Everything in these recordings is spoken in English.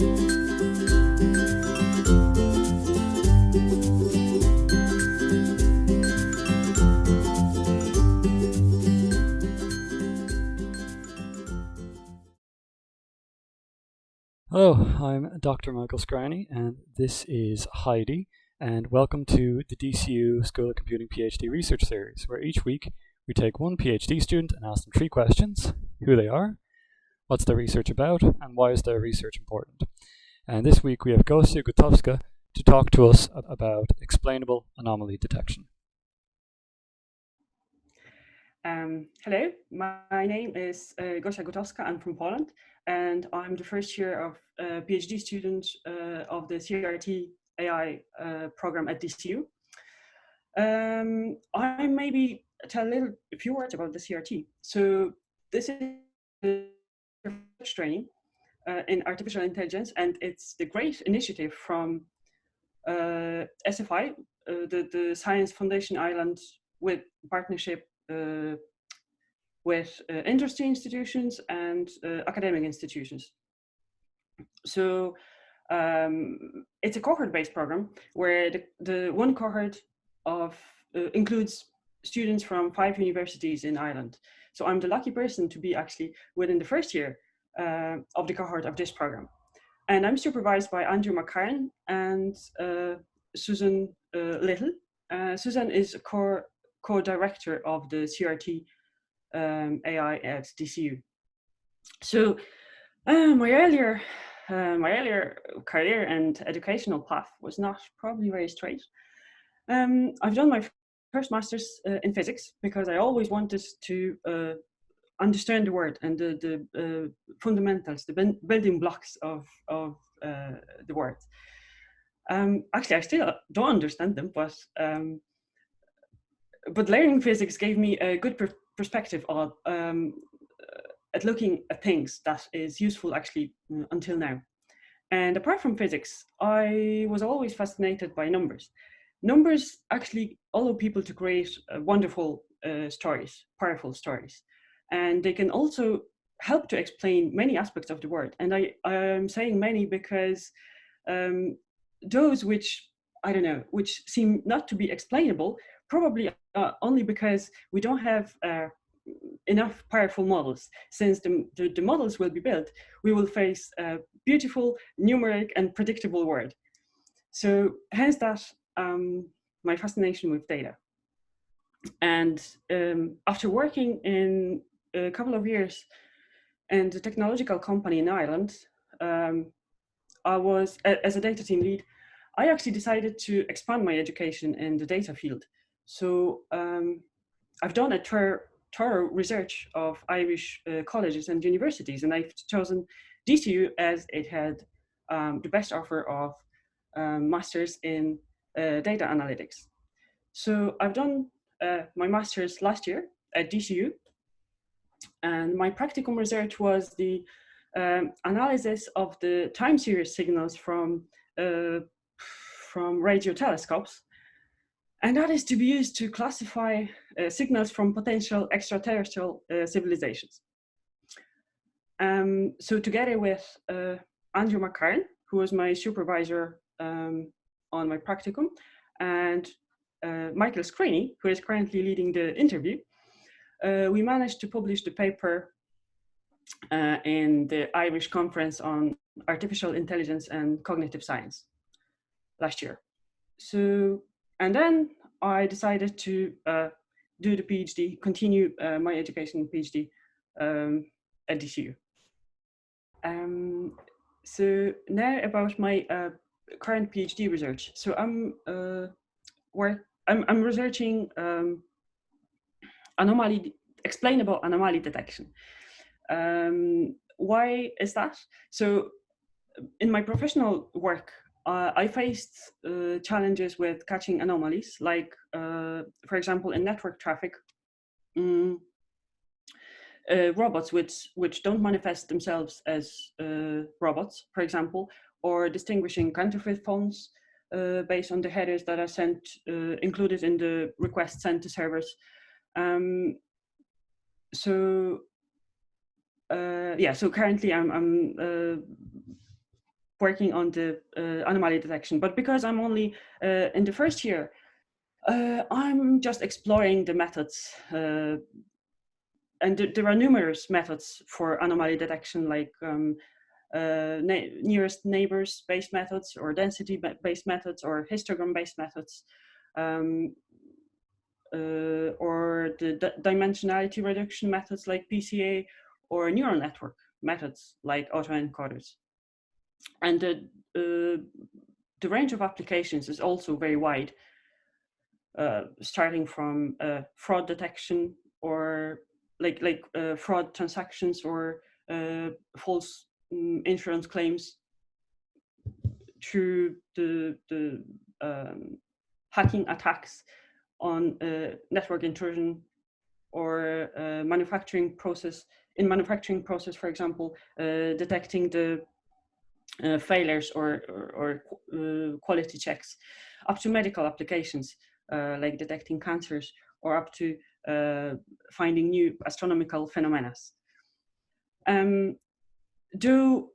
Hello, I'm Dr. Michael Scranny, and this is Heidi, and welcome to the DCU School of Computing PhD Research Series, where each week we take one PhD student and ask them 3 questions: who they are, what's their research about, and why is their research important. And this week we have Gutowska to talk to us about explainable anomaly detection. Hello, my name is Gutowska. I'm from Poland, and I'm the first year of PhD student of the CRT AI program at DCU. I maybe tell a few words about the CRT. So this is research training in artificial intelligence, and it's the great initiative from SFI, the Science Foundation Ireland, with partnership with industry institutions and academic institutions. So it's a cohort-based program where the one cohort of includes students from 5 universities in Ireland. So I'm the lucky person to be actually within the first year of the cohort of this program. And I'm supervised by Andrew McCarran and Susan Little. Susan is a co-director of the CRT AI at DCU. So my earlier career and educational path was not probably very straight. I've done my first master's in physics because I always wanted to understand the word and the fundamentals, the building blocks of the word. Actually, I still don't understand them, but learning physics gave me a good perspective of at looking at things that is useful actually until now. And apart from physics, I was always fascinated by numbers. Numbers actually allow people to create wonderful stories, powerful stories. And they can also help to explain many aspects of the world. And I'm saying many because those which, I don't know, which seem not to be explainable, probably only because we don't have enough powerful models. Since the models will be built, we will face a beautiful, numeric, and predictable world. So hence that my fascination with data. And after working in a couple of years in a technological company in Ireland, I was, as a data team lead, I actually decided to expand my education in the data field. So I've done a thorough research of Irish colleges and universities, and I've chosen DCU as it had the best offer of masters in data analytics. So I've done my master's last year at DCU, and my practicum research was the analysis of the time series signals from radio telescopes. And that is to be used to classify signals from potential extraterrestrial civilizations. So together with Andrew McCarran, who was my supervisor on my practicum, and Michael Scranny, who is currently leading the interview, we managed to publish the paper in the Irish Conference on Artificial Intelligence and Cognitive Science last year. So, and then I decided to do the PhD, continue my education PhD at DCU. So now about my current PhD research. So I'm researching explainable anomaly detection. Why is that? So in my professional work, I faced challenges with catching anomalies, like, for example, in network traffic, robots which don't manifest themselves as robots, for example, or distinguishing counterfeit phones based on the headers that are sent, included in the request sent to servers. So currently I'm working on the anomaly detection. But because I'm only in the first year, I'm just exploring the methods. And there are numerous methods for anomaly detection, like nearest neighbors based methods, or density based methods, or histogram based methods, or the dimensionality reduction methods like PCA, or neural network methods like autoencoders. And the range of applications is also very wide, starting from fraud detection, or like fraud transactions, or false insurance claims, through the hacking attacks on network intrusion, or manufacturing process. In manufacturing process, for example, detecting the failures or quality checks, up to medical applications, like detecting cancers, or up to finding new astronomical phenomena. Though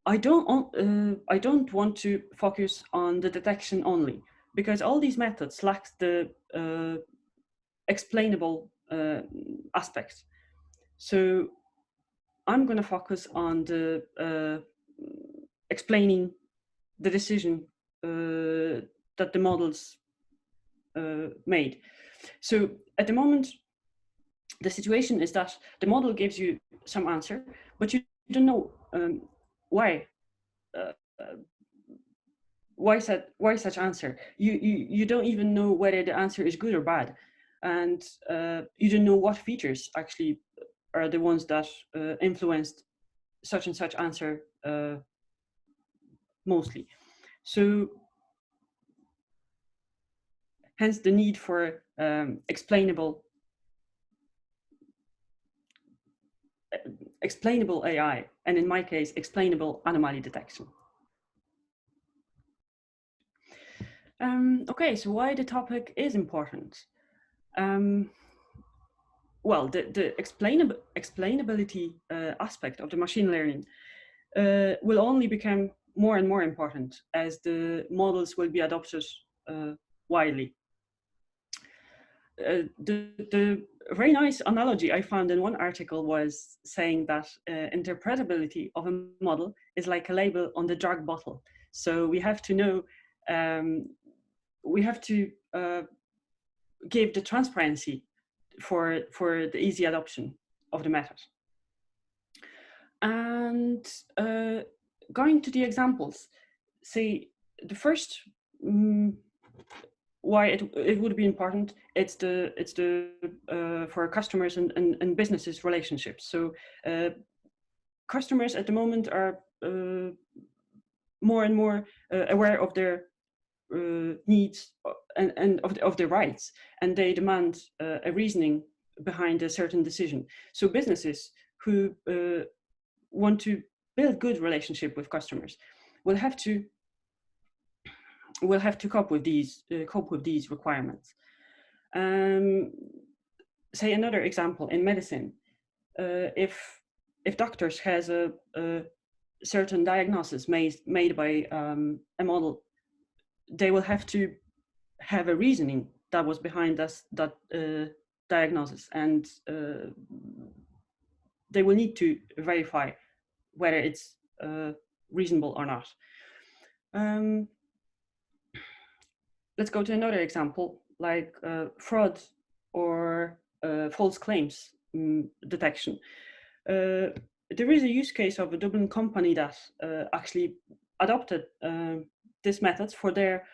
I don't want to focus on the detection only, because all these methods lack the explainable aspect. So I'm going to focus on the explaining the decision that the models made. So at the moment, the situation is that the model gives you some answer, but you don't know why. Why such answer? You don't even know whether the answer is good or bad, and you don't know what features actually are the ones that influenced such and such answer mostly. So hence the need for explainable AI, and in my case, explainable anomaly detection. Okay, so why the topic is important? Well, the explainability aspect of the machine learning will only become more and more important as the models will be adopted widely. The very nice analogy I found in one article was saying that interpretability of a model is like a label on the drug bottle. So we have to know, we have to give the transparency for the easy adoption of the method. And going to the examples, say the first why it would be important, it's the for customers and businesses relationships. So customers at the moment are more and more aware of their needs and of their rights, and they demand a reasoning behind a certain decision. So businesses who want to build good relationship with customers will have to cope with these requirements. Say another example in medicine, if doctors has a certain diagnosis made by a model, they will have to have a reasoning that was behind that diagnosis, and they will need to verify whether it's reasonable or not. Let's go to another example, like fraud or false claims detection. There is a use case of a Dublin company that actually adopted this method for their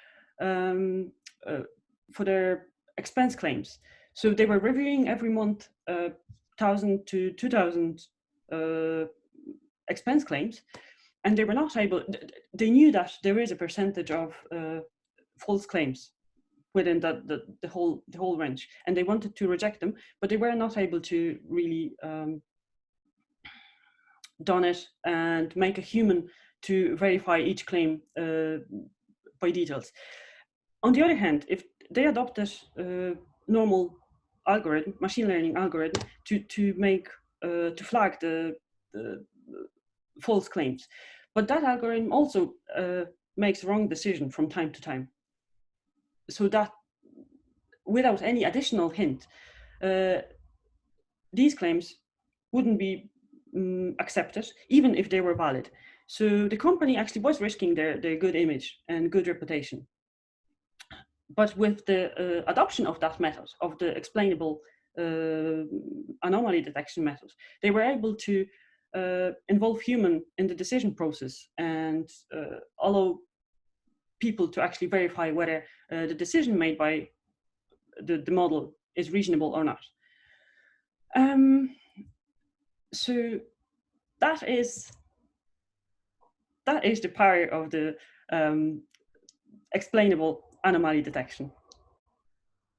expense claims. So they were reviewing every month 1,000 to 2,000 expense claims, and they were not able. They knew that there is a percentage of false claims within the whole range, and they wanted to reject them, but they were not able to really done it and make a human to verify each claim by details. On the other hand, if they adopted normal algorithm, machine learning algorithm, to make to flag the false claims, But that algorithm also makes a wrong decision from time to time. So that without any additional hint, these claims wouldn't be accepted, even if they were valid. So the company actually was risking their good image and good reputation. But with the adoption of that method, of the explainable anomaly detection method, they were able to involve human in the decision process and allow people to actually verify whether the decision made by the model is reasonable or not. So that is the power of the explainable anomaly detection.